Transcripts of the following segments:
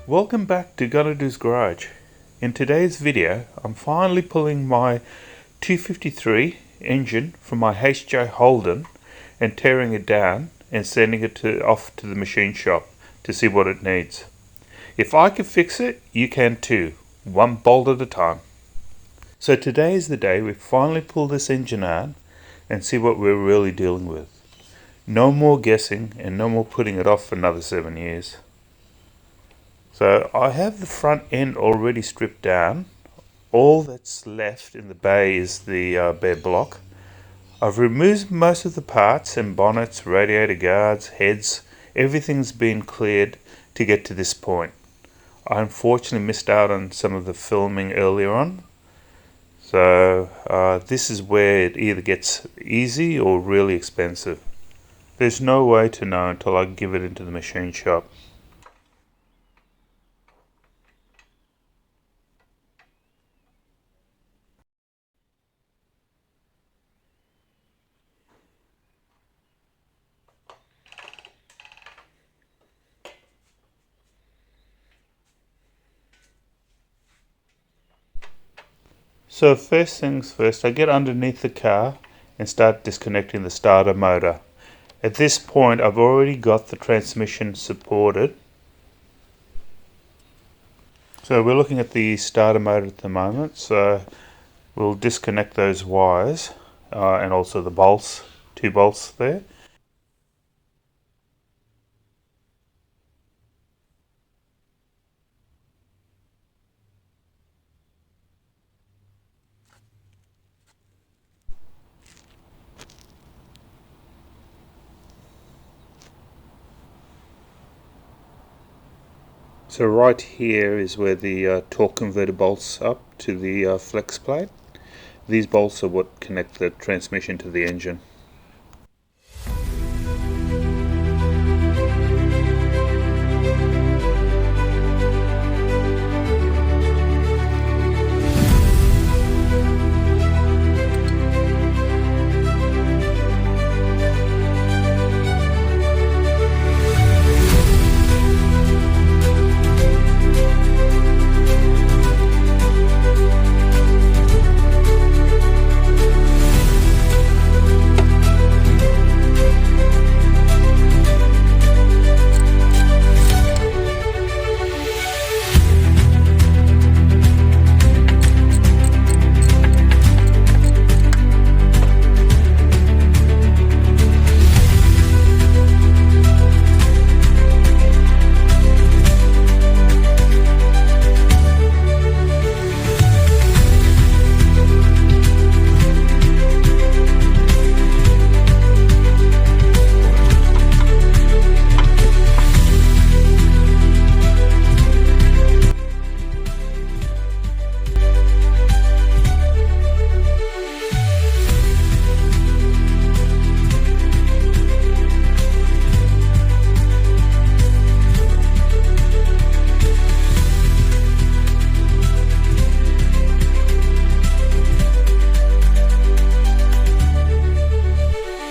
Welcome back to Gonna Do's Garage. In today's video, I'm finally pulling my 253 engine from my HJ Holden and tearing it down and sending it off to the machine shop to see what it needs. If I can fix it, you can too, one bolt at a time. So today is the day we finally pull this engine out and see what we're really dealing with. No more guessing and no more putting it off for another 7 years. So I have the front end already stripped down. All that's left in the bay is the bed block. I've removed most of the parts and bonnets, radiator guards, heads. Everything's been cleared to get to this point. I unfortunately missed out on some of the filming earlier on. So this is where it either gets easy or really expensive. There's no way to know until I give it into the machine shop. So first things first, I get underneath the car and start disconnecting the starter motor. At this point I've already got the transmission supported. So we're looking at the starter motor at the moment, so we'll disconnect those wires and also the bolts, 2 bolts there. So right here is where the torque converter bolts up to the flex plate. These bolts are what connect the transmission to the engine.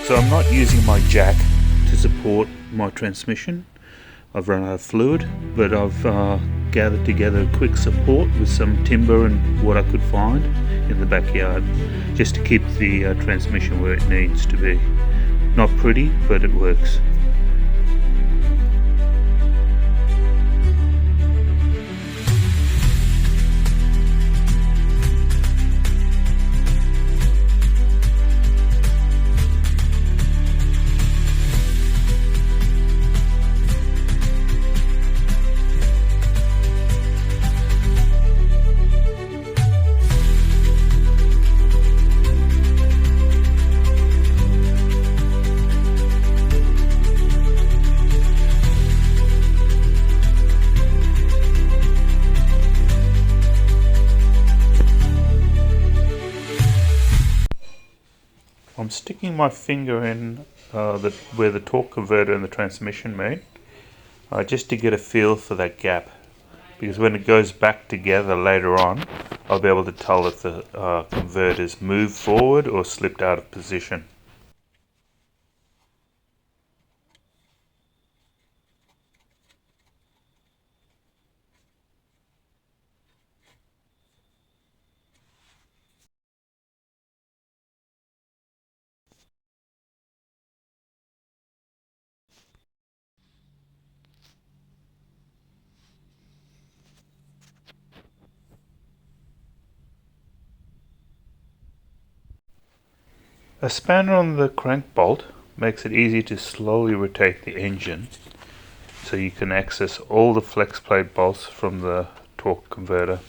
So I'm not using my jack to support my transmission. I've run out of fluid, but I've gathered together a quick support with some timber and what I could find in the backyard, just to keep the transmission where it needs to be. Not pretty, but it works. I'm sticking my finger in where the torque converter and the transmission meet, just to get a feel for that gap, because when it goes back together later on, I'll be able to tell if the converter's moved forward or slipped out of position. A spanner on the crank bolt makes it easy to slowly rotate the engine so you can access all the flex plate bolts from the torque converter.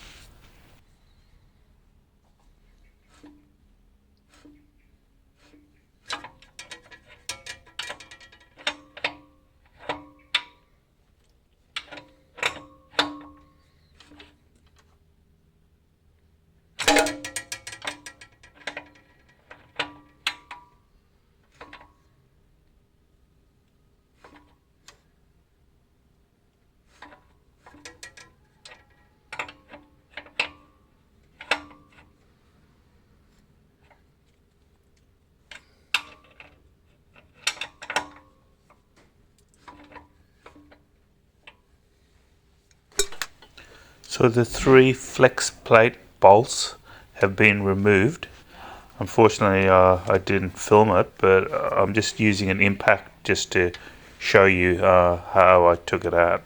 So the 3 flex plate bolts have been removed. Unfortunately, I didn't film it, but I'm just using an impact just to show you how I took it out.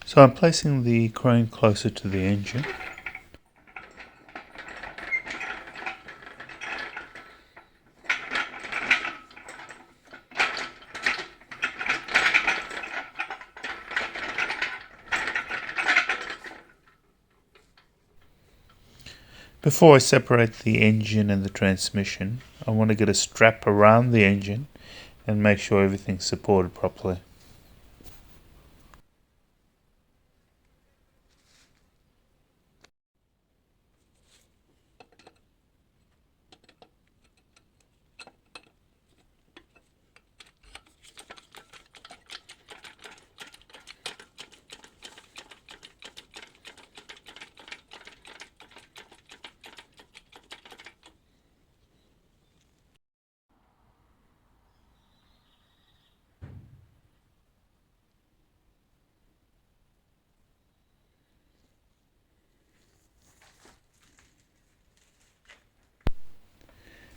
So I'm placing the crane closer to the engine. Before I separate the engine and the transmission, I want to get a strap around the engine and make sure everything's supported properly.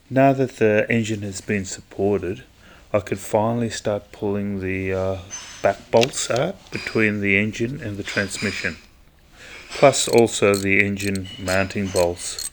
Now that the engine has been supported, I could finally start pulling the back bolts out between the engine and the transmission, plus also the engine mounting bolts.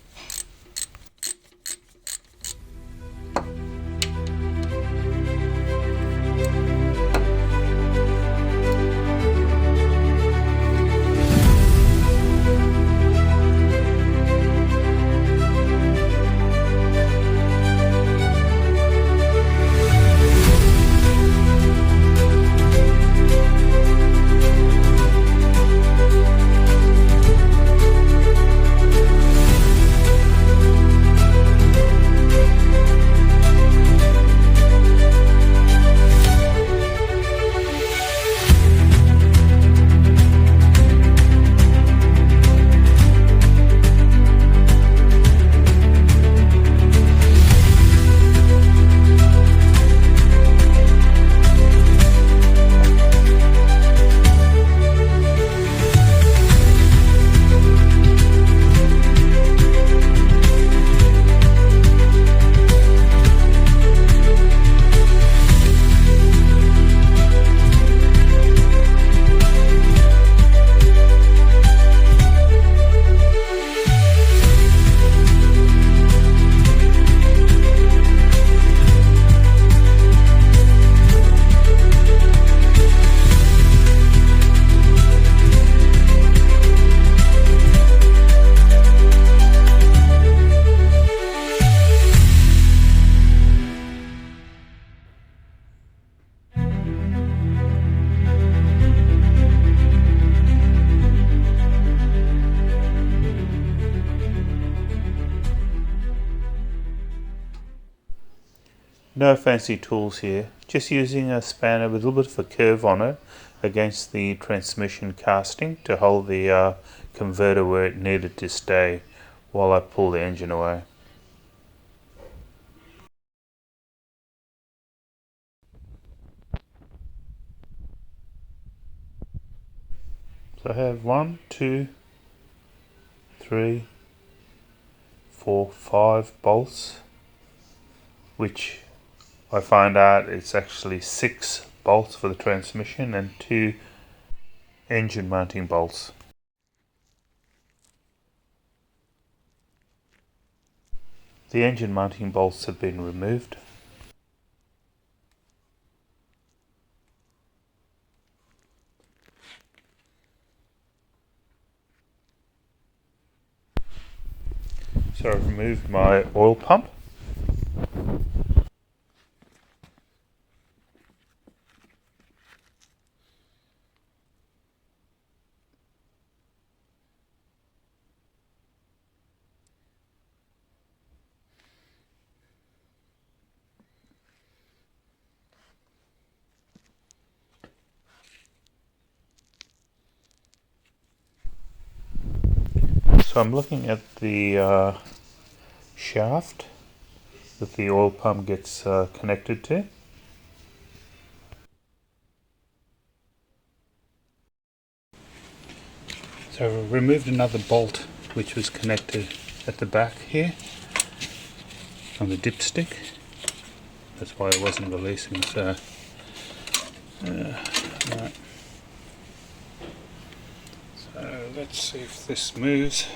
No fancy tools here, just using a spanner with a little bit of a curve on it against the transmission casting to hold the converter where it needed to stay while I pull the engine away. So I have 1, 2, 3, 4, 5 bolts, which I find out it's actually 6 bolts for the transmission and 2 engine mounting bolts. The engine mounting bolts have been removed. So I've removed my oil pump. So I'm looking at the shaft that the oil pump gets connected to. So I removed another bolt which was connected at the back here on the dipstick. That's why it wasn't releasing. So right. So let's see if this moves.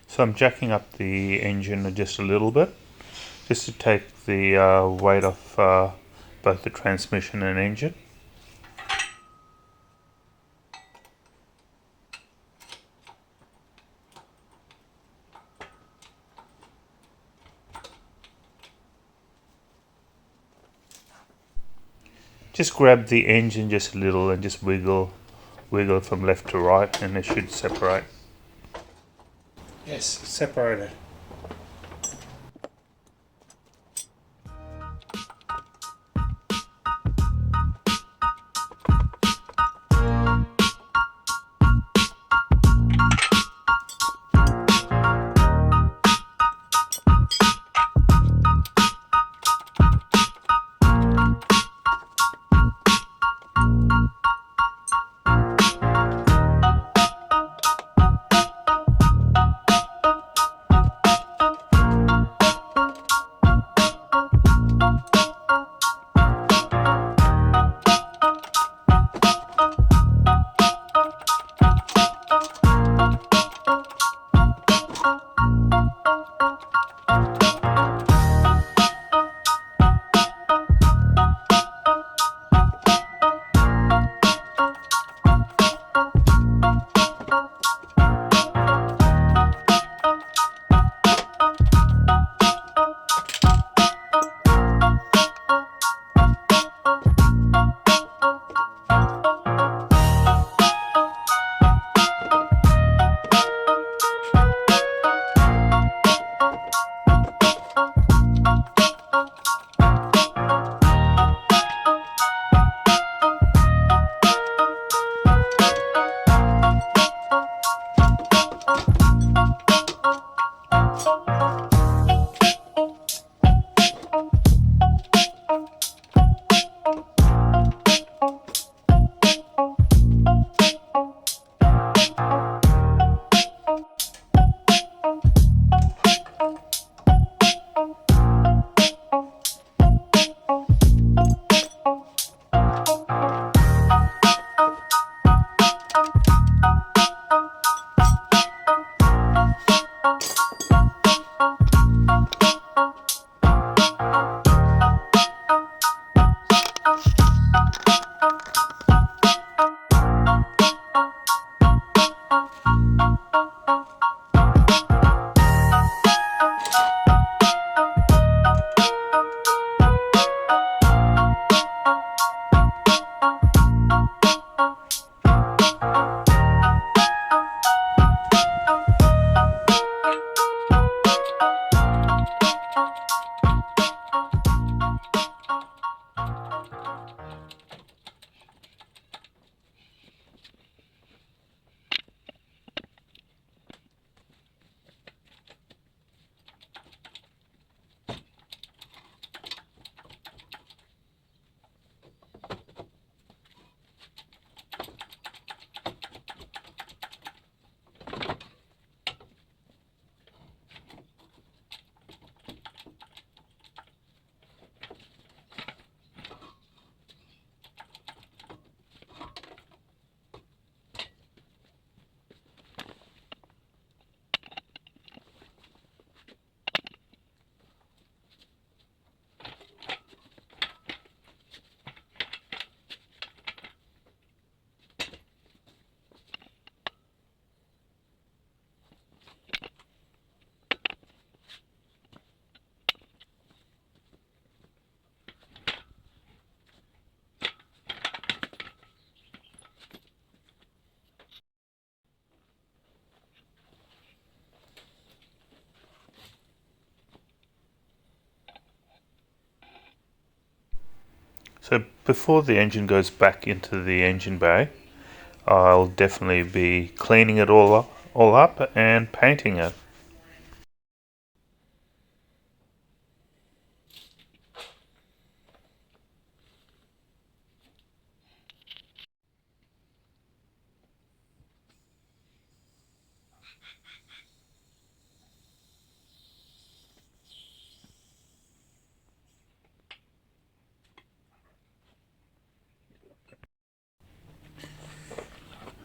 So I'm jacking up the engine just a little bit, just to take the weight off both the transmission and engine. Just grab the engine just a little and just wiggle it from left to right, and it should separate. Yes, separated. So before the engine goes back into the engine bay, I'll definitely be cleaning it all up and painting it.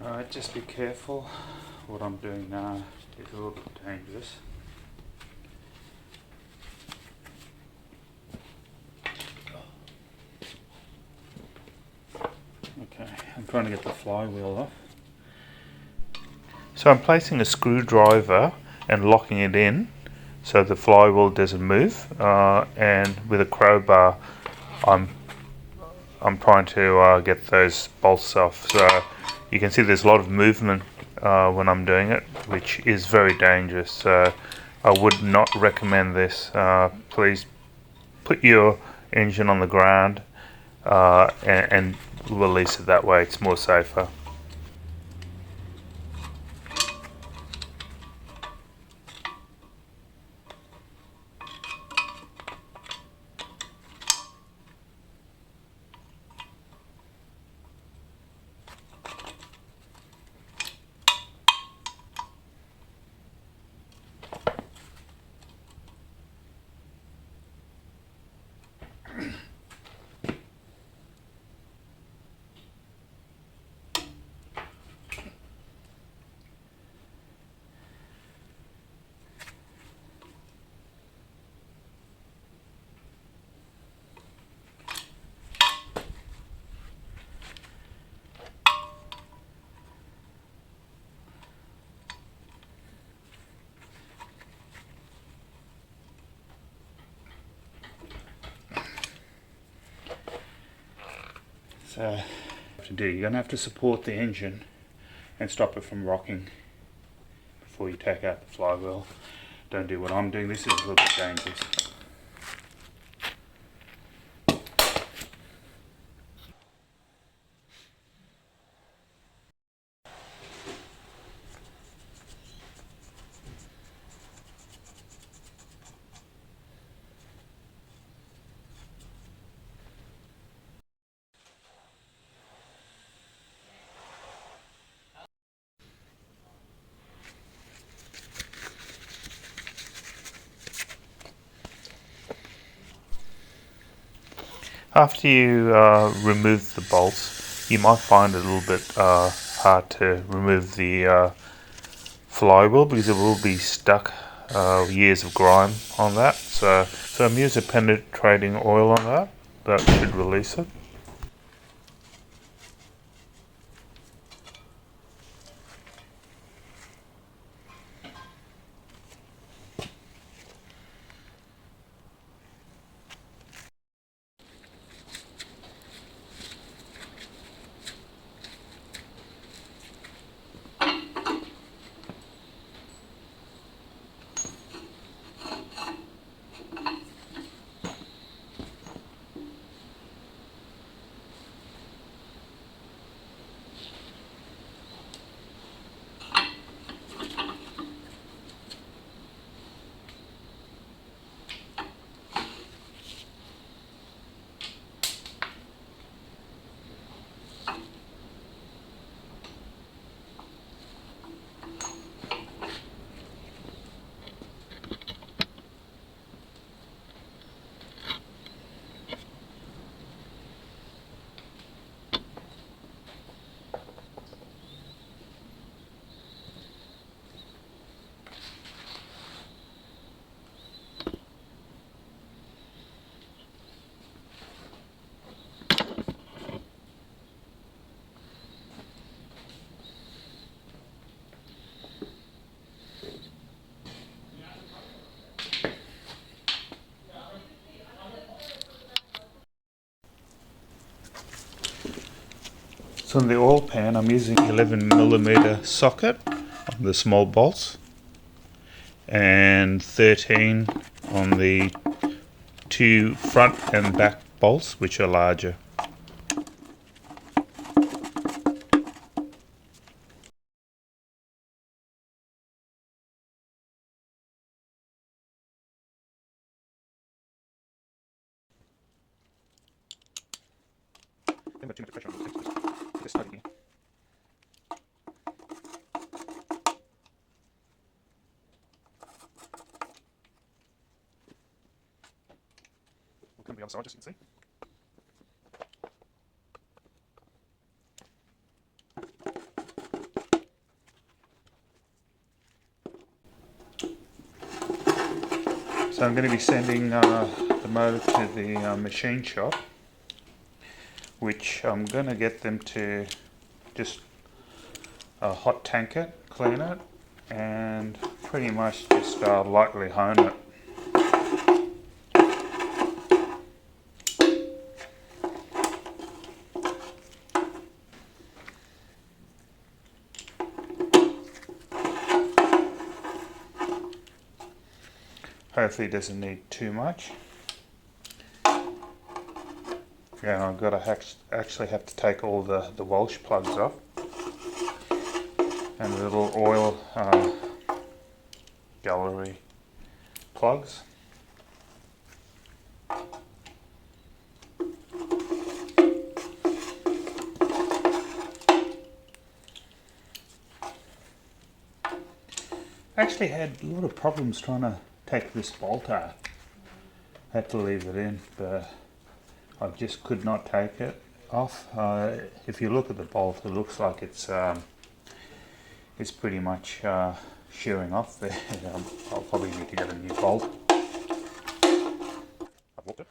Alright, just be careful. What I'm doing now is a little bit dangerous. Okay, I'm trying to get the flywheel off. So I'm placing a screwdriver and locking it in so the flywheel doesn't move, and with a crowbar I'm trying to get those bolts off. So you can see there's a lot of movement when I'm doing it, which is very dangerous. So I would not recommend this. Please put your engine on the ground and release it that way. It's more safer. So you're going to have to support the engine and stop it from rocking before you take out the flywheel. Don't do what I'm doing. This is a little bit dangerous. After you remove the bolts, you might find it a little bit hard to remove the flywheel because it will be stuck years of grime on that. So I'm using penetrating oil on that. That should release it. So in the oil pan I'm using 11mm socket on the small bolts and 13 on the two front and back bolts, which are larger. Don't put too much pressure on it, just tight here. We'll come to the other side just so you can see. So I'm going to be sending the motor to the machine shop, which I'm going to get them to just hot tank it, clean it, and pretty much just lightly hone it. Hopefully it doesn't need too much. Yeah, I've got to actually have to take all the Walsh plugs off and the little oil gallery plugs. Actually had a lot of problems trying to take this bolt out. Had to leave it in, but I just could not take it off. If you look at the bolt, it looks like it's pretty much shearing off there. I'll probably need to get a new bolt. I've walked it.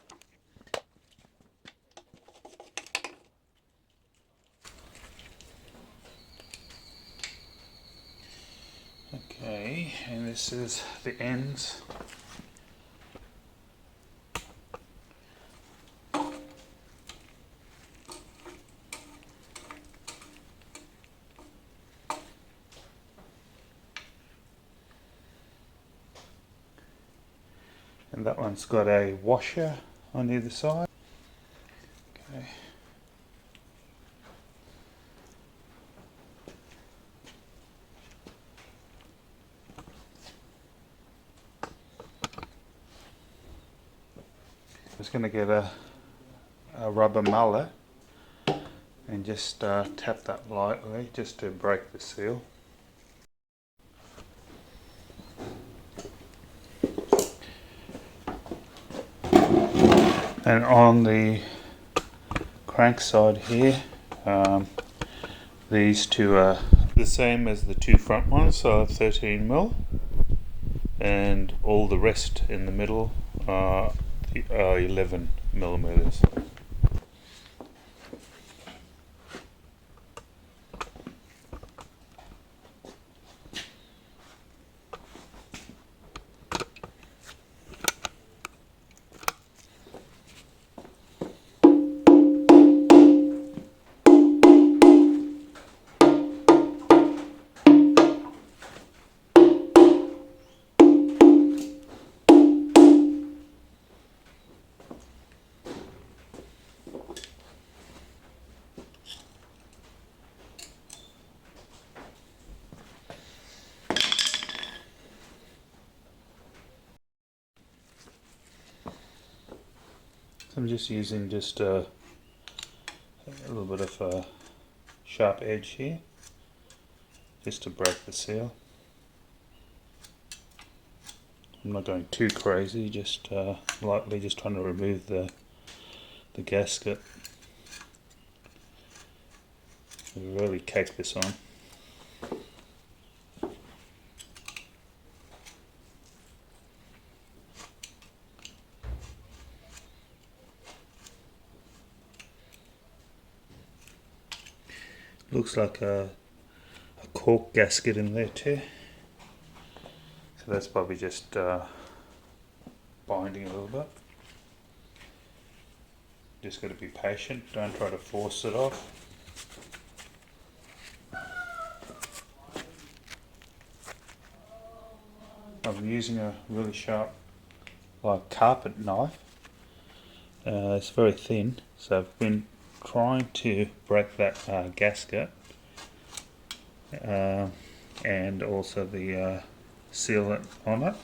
Okay, and this is the ends. And that one's got a washer on either side. Okay. Just going to get a rubber mallet and just tap that lightly just to break the seal. And on the crank side here, these two are the same as the two front ones, so 13mm, and all the rest in the middle are 11mm. I'm just using just a little bit of a sharp edge here, just to break the seal. I'm not going too crazy, just lightly, just trying to remove the gasket. Really cake this on. Looks like a cork gasket in there too. So that's probably just binding a little bit. Just got to be patient, don't try to force it off. I'm using a really sharp, like carpet knife. It's very thin, so I've been trying to break that gasket and also the sealant on it.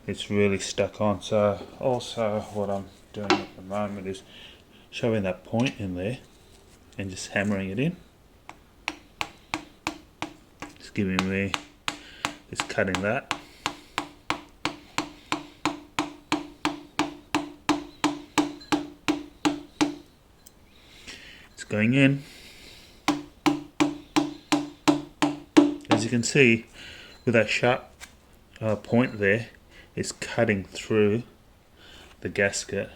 It's really stuck on, so also what I'm doing at the moment is showing that point in there and just hammering it in. It's giving me, it's cutting that. It's going in. As you can see, with that sharp point there, it's cutting through the gasket.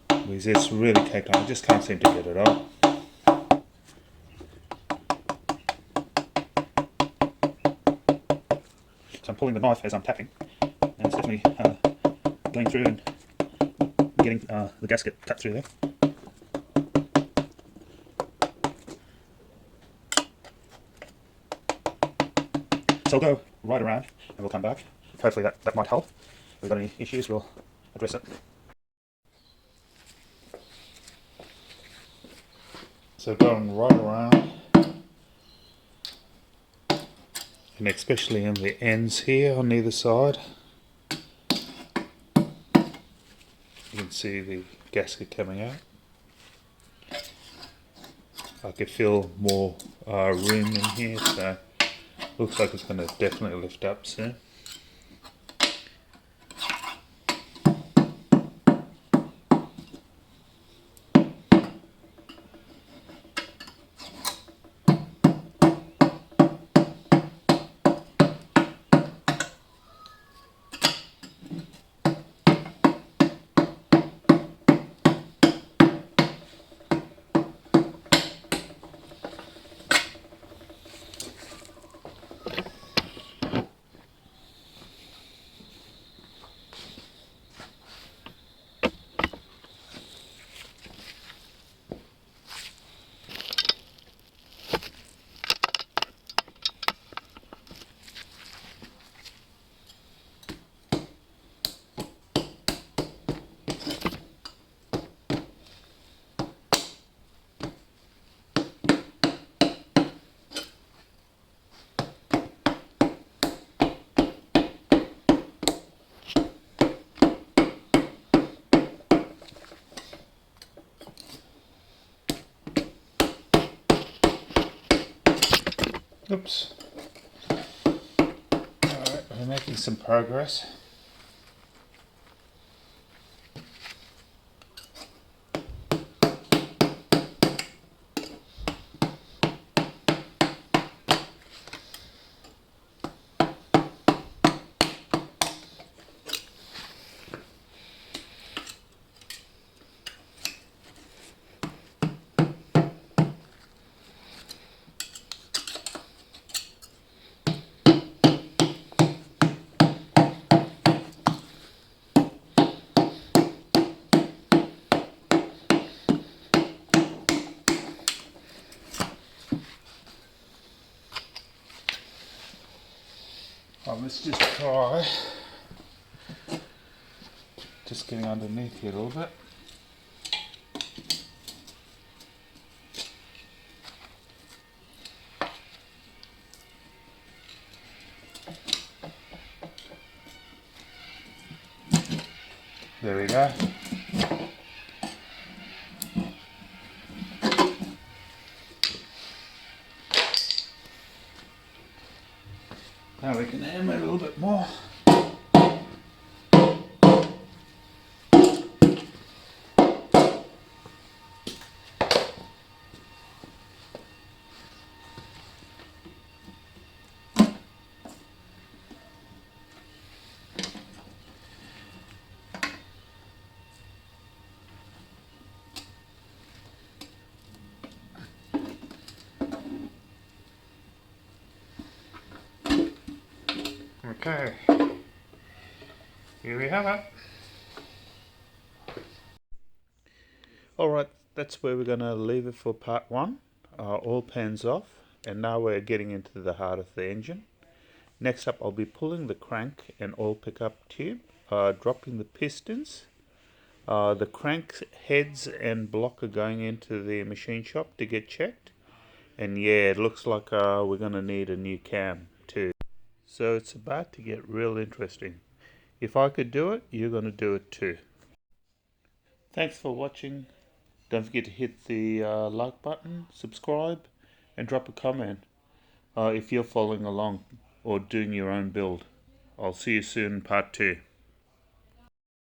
Because it's really caked on. I just can't seem to get it off. So I'm pulling the knife as I'm tapping, and it's definitely going through and getting the gasket cut through there. So I'll go right around and we'll come back. Hopefully that might help. If we've got any issues, we'll address it. So going right around, and especially in the ends here on either side, you can see the gasket coming out. I could feel more room in here, so looks like it's going to definitely lift up soon. Oops. Alright, we're making some progress. Let's just try just getting underneath here a little bit. There we go. Now we can hammer it a little bit more. Okay, here we have it. Alright, that's where we're going to leave it for part one. All pans off, and now we're getting into the heart of the engine. Next up, I'll be pulling the crank and oil pickup tube, dropping the pistons. The crank heads and block are going into the machine shop to get checked. And yeah, it looks like we're going to need a new cam too. So it's about to get real interesting. If I could do it, you're going to do it too. Thanks for watching. Don't forget to hit the like button, subscribe, and drop a comment if you're following along or doing your own build. I'll see you soon in part 2.